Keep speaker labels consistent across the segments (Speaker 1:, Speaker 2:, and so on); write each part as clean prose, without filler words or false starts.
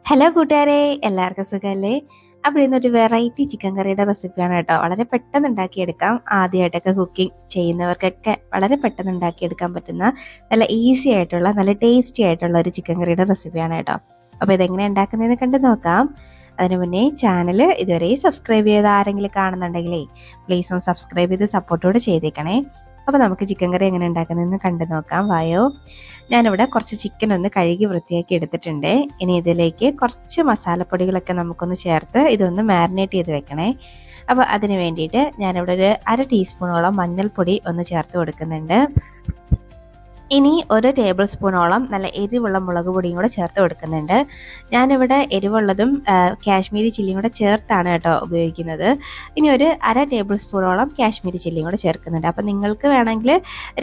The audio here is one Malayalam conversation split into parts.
Speaker 1: ഹലോ കൂട്ടുകാരെ, എല്ലാവർക്കും സുഖമല്ലേ? അപ്പോൾ ഇന്നൊരു വെറൈറ്റി ചിക്കൻ കറിയുടെ റെസിപ്പിയാണ് കേട്ടോ. വളരെ പെട്ടെന്ന് ഉണ്ടാക്കിയെടുക്കാം. ആദ്യമായിട്ടൊക്കെ കുക്കിംഗ് ചെയ്യുന്നവർക്കൊക്കെ വളരെ പെട്ടെന്ന് ഉണ്ടാക്കിയെടുക്കാൻ പറ്റുന്ന നല്ല ഈസി ആയിട്ടുള്ള നല്ല ടേസ്റ്റി ആയിട്ടുള്ള ഒരു ചിക്കൻ കറിയുടെ റെസിപ്പിയാണ് കേട്ടോ. അപ്പോൾ ഇതെങ്ങനെ ഉണ്ടാക്കുന്നതെന്ന് കണ്ടു നോക്കാം. അതിനു മുന്നേ ചാനൽ ഇതുവരെ സബ്സ്ക്രൈബ് ചെയ്ത് ആരെങ്കിലും കാണുന്നുണ്ടെങ്കിലേ പ്ലീസ് ഒന്ന് സബ്സ്ക്രൈബ് ചെയ്ത് സപ്പോർട്ടോടെ ചെയ്തേക്കണേ. അപ്പോൾ നമുക്ക് ചിക്കൻ കറി എങ്ങനെ ഉണ്ടാക്കുന്നതെന്ന് കണ്ടു നോക്കാം. വായോ. ഞാനിവിടെ കുറച്ച് ചിക്കൻ ഒന്ന് കഴുകി വൃത്തിയാക്കി എടുത്തിട്ടുണ്ട്. ഇനി ഇതിലേക്ക് കുറച്ച് മസാലപ്പൊടികളൊക്കെ നമുക്കൊന്ന് ചേർത്ത് ഇതൊന്ന് മാരിനേറ്റ് ചെയ്ത് വെക്കണേ. അപ്പോൾ അതിന് വേണ്ടിയിട്ട് ഞാനിവിടെ ഒരു 1/2 ടീസ്പൂണോളം മഞ്ഞൾപ്പൊടി ഒന്ന് ചേർത്ത് കൊടുക്കുന്നുണ്ട്. ഇനി 1 ടേബിൾ സ്പൂണോളം നല്ല എരിവുള്ള മുളക് പൊടിയും കൂടെ ചേർത്ത് കൊടുക്കുന്നുണ്ട്. ഞാനിവിടെ എരിവുള്ളതും കാശ്മീരി ചില്ലിയും കൂടെ ചേർത്താണ് കേട്ടോ ഉപയോഗിക്കുന്നത്. ഇനി ഒരു 1/2 ടേബിൾ സ്പൂണോളം കാശ്മീരി ചില്ലിയും കൂടെ ചേർക്കുന്നുണ്ട്. അപ്പോൾ നിങ്ങൾക്ക് വേണമെങ്കിൽ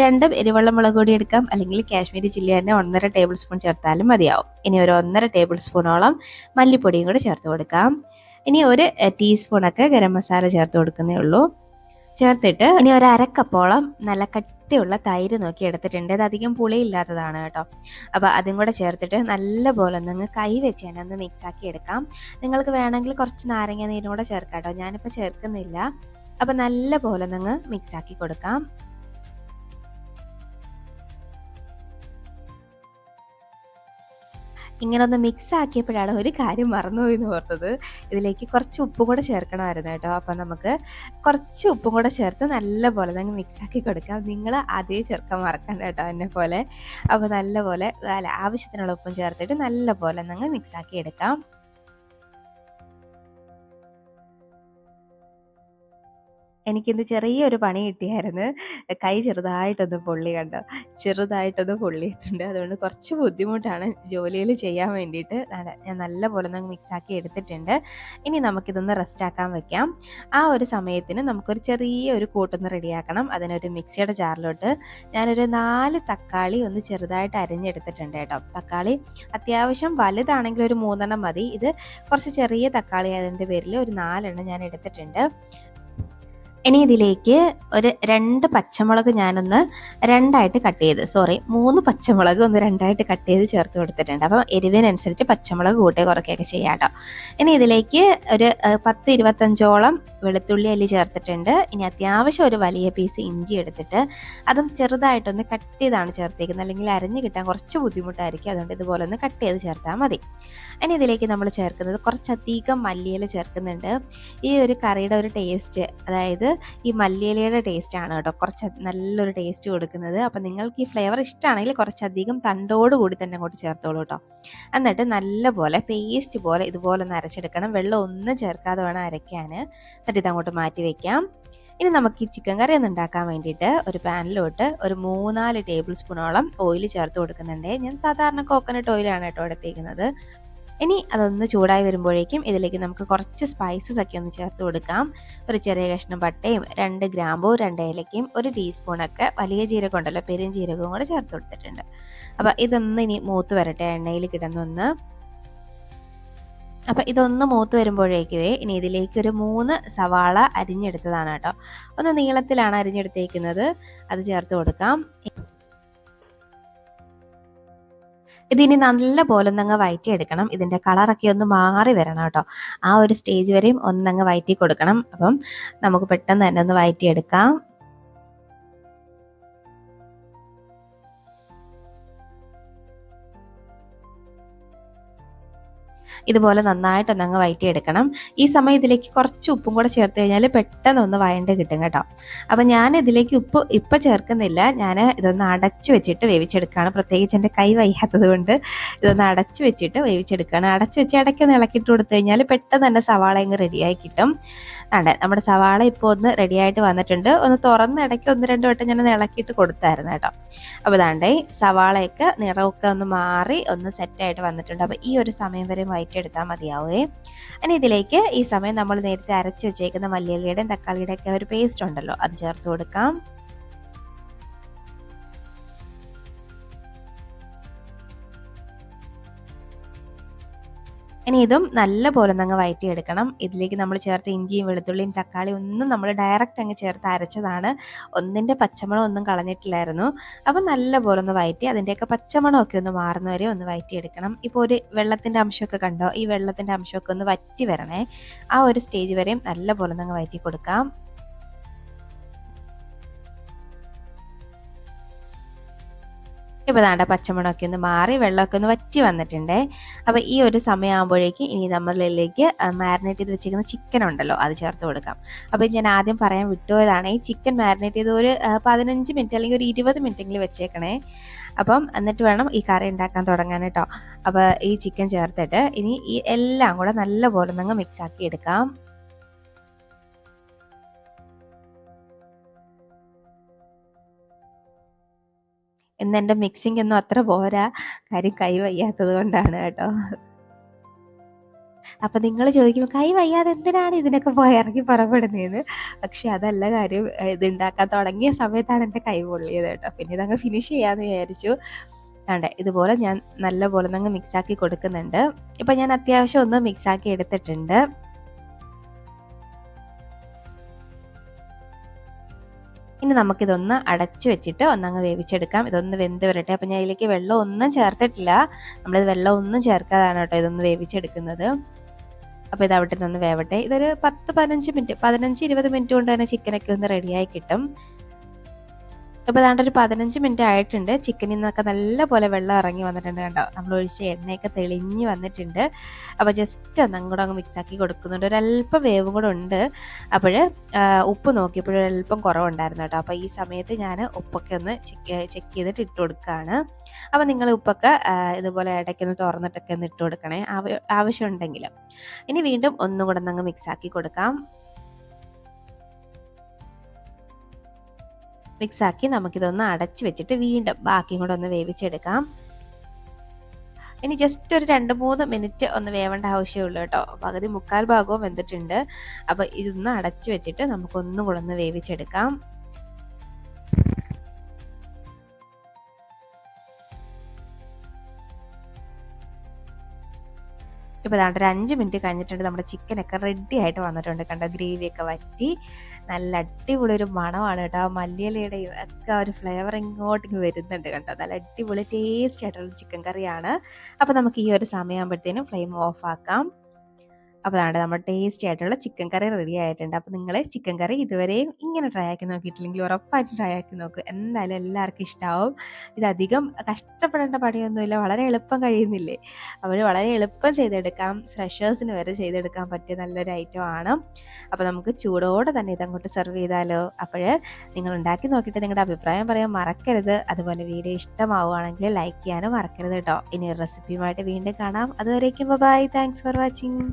Speaker 1: 2 എരിവുള്ള മുളക് പൊടി എടുക്കാം, അല്ലെങ്കിൽ കാശ്മീരി ചില്ലി തന്നെ 1.5 ടേബിൾ സ്പൂൺ ചേർത്താലും മതിയാവും. ഇനി ഒരു 1.5 ടേബിൾ സ്പൂണോളം മല്ലിപ്പൊടിയും കൂടെ ചേർത്ത് കൊടുക്കാം. ഇനി ഒരു ടീസ്പൂണൊക്കെ ഗരം മസാല ചേർത്ത് കൊടുക്കുന്നേ ഉള്ളൂ. ചേർത്തിട്ട് ഇനി ഒരു 1/2 കപ്പോളം നല്ല കട്ടിയുള്ള തൈര് നോക്കി എടുത്തിട്ടുണ്ട്. ഇത് അധികം പുളിയില്ലാത്തതാണ് കേട്ടോ. അപ്പോൾ അതും കൂടെ ചേർത്തിട്ട് നല്ലപോലെ ഒന്ന് കൈ വെച്ച് തന്നെ ഒന്ന് മിക്സാക്കി എടുക്കാം. നിങ്ങൾക്ക് വേണമെങ്കിൽ കുറച്ച് നാരങ്ങ നീരും കൂടെ ചേർക്കാം കേട്ടോ. ഞാനിപ്പോൾ ചേർക്കുന്നില്ല. അപ്പോൾ നല്ലപോലെ ഒന്ന് മിക്സാക്കി കൊടുക്കാം. ഇങ്ങനെ ഒന്ന് മിക്സ് ആക്കിയപ്പോഴാണ് ഒരു കാര്യം മറന്നുപോയി എന്ന് ഓർത്തത്. ഇതിലേക്ക് കുറച്ച് ഉപ്പും കൂടെ ചേർക്കണമായിരുന്നു കേട്ടോ. അപ്പം നമുക്ക് കുറച്ച് ഉപ്പും കൂടെ ചേർത്ത് നല്ലപോലെ അങ്ങ് മിക്സ് ആക്കി കൊടുക്കാം. നിങ്ങൾ അതേ ചേർക്കാൻ മറക്കണ്ട കേട്ടോ, എന്നെ പോലെ. അപ്പോൾ നല്ലപോലെ ആവശ്യത്തിനുള്ള ഉപ്പും ചേർത്തിട്ട് നല്ലപോലെ അങ്ങ് മിക്സ് ആക്കി എടുക്കാം. എനിക്കിന്ന് ചെറിയൊരു പണി കിട്ടിയായിരുന്നു. കൈ ചെറുതായിട്ടൊന്ന് പൊള്ളി കണ്ടോ, ചെറുതായിട്ടൊന്ന് പൊള്ളിയിട്ടുണ്ട്. അതുകൊണ്ട് കുറച്ച് ബുദ്ധിമുട്ടാണ് ജോലിയിൽ ചെയ്യാൻ വേണ്ടിയിട്ട്. ഞാൻ നല്ലപോലെ ഒന്ന് മിക്സാക്കി എടുത്തിട്ടുണ്ട്. ഇനി നമുക്കിതൊന്ന് റെസ്റ്റ് ആക്കാൻ വെക്കാം. ആ ഒരു സമയത്തിന് നമുക്കൊരു ചെറിയൊരു കൂട്ടൊന്ന് റെഡിയാക്കണം. അതിനൊരു മിക്സിയുടെ ജാറിലോട്ട് ഞാനൊരു 4 തക്കാളി ഒന്ന് ചെറുതായിട്ട് അരിഞ്ഞെടുത്തിട്ടുണ്ട് കേട്ടോ. തക്കാളി അത്യാവശ്യം വലുതാണെങ്കിൽ ഒരു 3 മതി. ഇത് കുറച്ച് ചെറിയ തക്കാളി ആയതിൻ്റെ പേരിൽ ഒരു 4 ഞാൻ എടുത്തിട്ടുണ്ട്. ഇനി ഇതിലേക്ക് ഒരു 2 പച്ചമുളക് ഞാനൊന്ന് 2ആയിട്ട് കട്ട് ചെയ്ത് 3 പച്ചമുളക് ഒന്ന് 2ആയിട്ട് കട്ട് ചെയ്ത് ചേർത്ത് കൊടുത്തിട്ടുണ്ട്. അപ്പം എരിവിനനുസരിച്ച് പച്ചമുളക് കൂട്ടി കുറയ്ക്കുകയൊക്കെ ചെയ്യാം കേട്ടോ. ഇനി ഇതിലേക്ക് ഒരു 10-25ഓളം വെളുത്തുള്ളി അല്ലി ചേർത്തിട്ടുണ്ട്. ഇനി അത്യാവശ്യം ഒരു വലിയ പീസ് ഇഞ്ചി എടുത്തിട്ട് അതും ചെറുതായിട്ടൊന്ന് കട്ട് ചെയ്താണ് ചേർത്തേക്കുന്നത്, അല്ലെങ്കിൽ അരിഞ്ഞ് കിട്ടാൻ കുറച്ച് ബുദ്ധിമുട്ടായിരിക്കും. അതുകൊണ്ട് ഇതുപോലെ ഒന്ന് കട്ട് ചെയ്ത് ചേർത്താൽ മതി. ഇനി ഇതിലേക്ക് നമ്മൾ ചേർക്കുന്നത് കുറച്ചധികം മല്ലിയില ചേർക്കുന്നുണ്ട്. ഈ ഒരു കറിയുടെ ഒരു ടേസ്റ്റ്, അതായത് ഈ മല്ലിയിലയുടെ ടേസ്റ്റ് ആണ് കേട്ടോ കുറച്ച് നല്ലൊരു ടേസ്റ്റ് കൊടുക്കുന്നത്. അപ്പം നിങ്ങൾക്ക് ഈ ഫ്ലേവർ ഇഷ്ടമാണെങ്കിൽ കുറച്ചധികം തണ്ടോട് കൂടി തന്നെ അങ്ങോട്ട് ചേർത്തോളൂ കേട്ടോ. എന്നിട്ട് നല്ലപോലെ പേസ്റ്റ് പോലെ ഇതുപോലെ ഒന്ന് അരച്ചെടുക്കണം. വെള്ളം ഒന്നും ചേർക്കാതെ വേണം അരയ്ക്കാൻ. എന്നിട്ട് ഇതങ്ങോട്ട് മാറ്റി വെക്കാം. ഇനി നമുക്ക് ഈ ചിക്കൻ കറി ഒന്ന് ഉണ്ടാക്കാൻ വേണ്ടിയിട്ട് ഒരു പാനിലോട്ട് ഒരു 3-4 ടേബിൾ സ്പൂണോളം ഓയിൽ ചേർത്ത് കൊടുക്കുന്നുണ്ട്. ഞാൻ സാധാരണ കോക്കനട്ട് ഓയിലാണ് കേട്ടോ എടുത്തേക്കുന്നത്. ഇനി അതൊന്ന് ചൂടായി വരുമ്പോഴേക്കും ഇതിലേക്ക് നമുക്ക് കുറച്ച് സ്പൈസസ് ഒക്കെ ഒന്ന് ചേർത്ത് കൊടുക്കാം. ഒരു ചെറിയ കഷ്ണം പട്ടയും 2 ഗ്രാമ്പൂ 2 ഏലക്കയും 1 ടീസ്പൂണൊക്കെ വലിയ ജീരകം ഉണ്ടല്ലോ, പെരുംജീരകവും കൂടെ ചേർത്ത് കൊടുത്തിട്ടുണ്ട്. അപ്പോൾ ഇതൊന്ന് ഇനി മൂത്ത് വരട്ടെ എണ്ണയിൽ കിടന്നൊന്ന്. അപ്പം ഇതൊന്ന് മൂത്ത് വരുമ്പോഴേക്കുവേ ഇനി ഇതിലേക്ക് ഒരു 3 സവാള അരിഞ്ഞെടുത്തതാണ് കേട്ടോ. ഒന്ന് നീളത്തിലാണ് അരിഞ്ഞെടുത്തേക്കുന്നത്, അത് ചേർത്ത് കൊടുക്കാം. ഇതിനി നല്ല പോലെ ഒന്നങ്ങ് വഴറ്റിയെടുക്കണം. ഇതിൻ്റെ കളറൊക്കെ ഒന്ന് മാറി വരണം കേട്ടോ. ആ ഒരു സ്റ്റേജ് വരെയും ഒന്നങ്ങ് വഴറ്റി കൊടുക്കണം. അപ്പം നമുക്ക് പെട്ടെന്ന് തന്നെ ഒന്ന് വഴറ്റിയെടുക്കാം. ഇതുപോലെ നന്നായിട്ടൊന്നങ്ങ് വഴറ്റിയെടുക്കണം. ഈ സമയം ഇതിലേക്ക് കുറച്ച് ഉപ്പും കൂടെ ചേർത്ത് കഴിഞ്ഞാൽ പെട്ടെന്ന് ഒന്ന് വഴണ്ട് കിട്ടും കേട്ടോ. അപ്പം ഞാൻ ഇതിലേക്ക് ഉപ്പ് ഇപ്പം ചേർക്കുന്നില്ല. ഞാൻ ഇതൊന്ന് അടച്ച് വെച്ചിട്ട് വേവിച്ചെടുക്കുകയാണ്. പ്രത്യേകിച്ച് എൻ്റെ കൈ വയ്യാത്തത് കൊണ്ട് ഇതൊന്ന് അടച്ച് വെച്ചിട്ട് വേവിച്ചെടുക്കുകയാണ്. അടച്ച് വെച്ച് ഇടയ്ക്കൊന്ന് ഇളക്കിയിട്ട് കൊടുത്തു കഴിഞ്ഞാൽ പെട്ടെന്ന് തന്നെ സവാള അങ്ങ് റെഡിയായി കിട്ടും. അതെ, നമ്മുടെ സവാള ഇപ്പോൾ ഒന്ന് റെഡിയായിട്ട് വന്നിട്ടുണ്ട്. ഒന്ന് തുറന്ന് ഇടയ്ക്ക് 1-2 വട്ടം ഞാനൊന്ന് ഇളക്കിയിട്ട് കൊടുത്തായിരുന്നു കേട്ടോ. അപ്പോൾ ഇതാണ്ടേ സവാളയൊക്കെ നിറമൊക്കെ ഒന്ന് മാറി ഒന്ന് സെറ്റായിട്ട് വന്നിട്ടുണ്ട്. അപ്പോൾ ഈ ഒരു സമയം വരെ വഴറ്റിയെടുത്താൽ മതിയാവേ. ഇനി ഇതിലേക്ക് ഈ സമയം നമ്മൾ നേരത്തെ അരച്ച് വെച്ചേക്കുന്ന മല്ലിയിലയുടെയും തക്കാളിയുടെ ഒക്കെ ഒരു പേസ്റ്റ് ഉണ്ടല്ലോ, അത് ചേർത്ത് കൊടുക്കാം. ഇനി ഇതും നല്ലപോലെ ഒന്നങ്ങ് വഴറ്റിയെടുക്കണം. ഇതിലേക്ക് നമ്മൾ ചേർത്ത ഇഞ്ചിയും വെളുത്തുള്ളിയും തക്കാളിയും ഒന്നും നമ്മൾ ഡയറക്റ്റ് അങ്ങ് ചേർത്ത് അരച്ചതാണ്. ഒന്നിൻ്റെ പച്ചമണം ഒന്നും കളഞ്ഞിട്ടില്ലായിരുന്നു. അപ്പം നല്ലപോലെ ഒന്ന് വഴറ്റി അതിൻ്റെയൊക്കെ പച്ചമണമൊക്കെ ഒന്ന് മാറുന്നവരെ ഒന്ന് വഴറ്റിയെടുക്കണം. ഇപ്പോൾ ഒരു വെള്ളത്തിൻ്റെ അംശമൊക്കെ കണ്ടോ? ഈ വെള്ളത്തിൻ്റെ അംശമൊക്കെ ഒന്ന് വറ്റി വരണേ. ആ ഒരു സ്റ്റേജ് വരെയും നല്ലപോലെ ഒന്നങ്ങ് വഴറ്റി കൊടുക്കാം. ഇപ്പോൾ ദാണ്ട പച്ചമുളകൊക്കെ ഒന്ന് മാറി വെള്ളമൊക്കെ ഒന്ന് വറ്റി വന്നിട്ടുണ്ട്. അപ്പോൾ ഈ ഒരു സമയമാകുമ്പോഴേക്കും ഇനി നമ്മളിലേക്ക് മാരിനേറ്റ് ചെയ്ത് വെച്ചിരിക്കുന്ന ചിക്കൻ ഉണ്ടല്ലോ അത് ചേർത്ത് കൊടുക്കാം. അപ്പോൾ ഞാൻ ആദ്യം പറയാൻ വിട്ടുപോയതാണ്, ഈ ചിക്കൻ മാരിനേറ്റ് ചെയ്ത് ഒരു 15 മിനിറ്റ് അല്ലെങ്കിൽ ഒരു 20 മിനിറ്റെങ്കിലും വെച്ചേക്കണേ. അപ്പം എന്നിട്ട് വേണം ഈ കറി ഉണ്ടാക്കാൻ തുടങ്ങാൻ കേട്ടോ. അപ്പോൾ ഈ ചിക്കൻ ചേർത്തിട്ട് ഇനി ഈ എല്ലാം കൂടെ നല്ലപോലെ ഒന്ന് മിക്സ് ആക്കി എടുക്കാം. ഇന്ന് എൻ്റെ മിക്സിംഗ് ഒന്നും അത്ര പോരാ, കാര്യം കൈ വയ്യാത്തത് കൊണ്ടാണ് കേട്ടോ. അപ്പം നിങ്ങൾ ചോദിക്കും കൈ വയ്യാതെ എന്തിനാണ് ഇതിനൊക്കെ പോയി ഇറങ്ങി പുറപ്പെടുന്നതെന്ന്. പക്ഷെ അതല്ല കാര്യം, ഇത് ഉണ്ടാക്കാൻ തുടങ്ങിയ സമയത്താണ് എൻ്റെ കൈ പൊള്ളിയത് കേട്ടോ. പിന്നെ ഇതങ്ങ് ഫിനിഷ് ചെയ്യാമെന്ന് വിചാരിച്ചു. വേണ്ടേ ഇതുപോലെ ഞാൻ നല്ല പോലെ അങ്ങ് മിക്സാക്കി കൊടുക്കുന്നുണ്ട്. ഇപ്പം ഞാൻ അത്യാവശ്യം ഒന്ന് മിക്സാക്കി എടുത്തിട്ടുണ്ട്. ഇനി നമുക്കിതൊന്ന് അടച്ച് വെച്ചിട്ട് ഒന്നങ്ങ് വേവിച്ചെടുക്കാം. ഇതൊന്ന് വെന്ത് വരട്ടെ. അപ്പം ഞാൻ ഇതിലേക്ക് വെള്ളം ഒന്നും ചേർത്തിട്ടില്ല. നമ്മളിത് വെള്ളം ഒന്നും ചേർക്കാതാണ് കേട്ടോ ഇതൊന്ന് വേവിച്ചെടുക്കുന്നത്. അപ്പോൾ ഇത് അവിടെ നിന്ന് വേവട്ടെ. ഇതൊരു 10-15 മിനിറ്റ് 15-20 മിനിറ്റ് കൊണ്ട് തന്നെ ചിക്കനൊക്കെ ഒന്ന് റെഡിയായി കിട്ടും. ഇപ്പോൾ ഏതാണ്ട് ഒരു 15 മിനിറ്റ് ആയിട്ടുണ്ട്. ചിക്കനിൽ നിന്നൊക്കെ നല്ലപോലെ വെള്ളം ഇറങ്ങി വന്നിട്ടുണ്ട് കണ്ടോ. നമ്മൾ ഒഴിച്ച എണ്ണയൊക്കെ തെളിഞ്ഞ് വന്നിട്ടുണ്ട്. അപ്പോൾ ജസ്റ്റ് ഒന്ന് അങ്ങോട്ട് അങ്ങ് മിക്സാക്കി കൊടുക്കുന്നുണ്ട്. ഒരല്പം വേവും കൂടെ ഉണ്ട്. അപ്പോൾ ഉപ്പ് നോക്കിയപ്പോൾ ഒരല്പം കുറവുണ്ടായിരുന്നു കേട്ടോ. അപ്പോൾ ഈ സമയത്ത് ഞാൻ ഉപ്പൊക്കെ ഒന്ന് ചെക്ക് ചെയ്തിട്ട് ഇട്ട് കൊടുക്കുകയാണ്. അപ്പോൾ നിങ്ങൾ ഉപ്പൊക്കെ ഇതുപോലെ ഇടയ്ക്കൊന്ന് തുറന്നിട്ടൊക്കെ ഒന്ന് ഇട്ട് കൊടുക്കണേ ആവശ്യമുണ്ടെങ്കിൽ. ഇനി വീണ്ടും ഒന്നും കൂടെ ഒന്ന് അങ്ങ് മിക്സാക്കി കൊടുക്കാം. മിക്സാക്കി നമുക്കിതൊന്ന് അടച്ച് വെച്ചിട്ട് വീണ്ടും ബാക്കിയും കൂടെ ഒന്ന് വേവിച്ചെടുക്കാം. ഇനി ജസ്റ്റ് ഒരു 2-3 മിനിറ്റ് ഒന്ന് വേവേണ്ട ആവശ്യമുള്ളൂ കേട്ടോ. പകുതി മുക്കാൽ ഭാഗവും വെന്തിട്ടുണ്ട്. അപ്പോൾ ഇതൊന്ന് അടച്ച് വെച്ചിട്ട് നമുക്കൊന്നും കൂടെ ഒന്ന് വേവിച്ചെടുക്കാം. ഇപ്പോൾ ദാണ്ട ഒരു 5 മിനിറ്റ് കഴിഞ്ഞിട്ടുണ്ട്. നമ്മുടെ ചിക്കനൊക്കെ റെഡി ആയിട്ട് വന്നിട്ടുണ്ട് കണ്ടോ. ഗ്രേവിയൊക്കെ വറ്റി നല്ല അടിപൊളി ഒരു മണമാണ് കേട്ടോ. മല്ലിയിലയുടെയും ഒക്കെ ഒരു ഫ്ലേവർ ഇങ്ങോട്ടേക്ക് വരുന്നുണ്ട് കണ്ടോ. നല്ല അടിപൊളി ടേസ്റ്റി ആയിട്ടുള്ള ചിക്കൻ കറിയാണ്. അപ്പോൾ നമുക്ക് ഈ ഒരു സമയമാകുമ്പോഴത്തേനും ഫ്ലെയിം ഓഫ് ആക്കാം. അപ്പോൾ അതാണ് നമ്മുടെ ടേസ്റ്റി ആയിട്ടുള്ള ചിക്കൻ കറി റെഡി ആയിട്ടുണ്ട്. അപ്പോൾ നിങ്ങൾ ചിക്കൻ കറി ഇതുവരെയും ഇങ്ങനെ ട്രൈ ആക്കി നോക്കിയിട്ടില്ലെങ്കിൽ ഉറപ്പായിട്ടും ട്രൈ ആക്കി നോക്കുക. എന്തായാലും എല്ലാവർക്കും ഇഷ്ടമാവും. ഇതധികം കഷ്ടപ്പെടേണ്ട പണിയൊന്നുമില്ല, വളരെ എളുപ്പം കഴിയുന്നില്ലേ. അവർ വളരെ എളുപ്പം ചെയ്തെടുക്കാം, ഫ്രഷേഴ്സിന് വരെ ചെയ്തെടുക്കാൻ പറ്റിയ നല്ലൊരു ഐറ്റം ആണ്. അപ്പോൾ നമുക്ക് ചൂടോടെ തന്നെ ഇതങ്ങോട്ട് സെർവ് ചെയ്താലോ. അപ്പോൾ നിങ്ങൾ ഉണ്ടാക്കി നോക്കിയിട്ട് നിങ്ങളുടെ അഭിപ്രായം പറയാൻ മറക്കരുത്. അതുപോലെ വീഡിയോ ഇഷ്ടമാവുകയാണെങ്കിൽ ലൈക്ക് ചെയ്യാനും മറക്കരുത് കേട്ടോ. ഇനി ഒരു റെസിപ്പിയുമായിട്ട് വീണ്ടും കാണാം. അതുവരേക്കും ബൈ. Thanks for watching.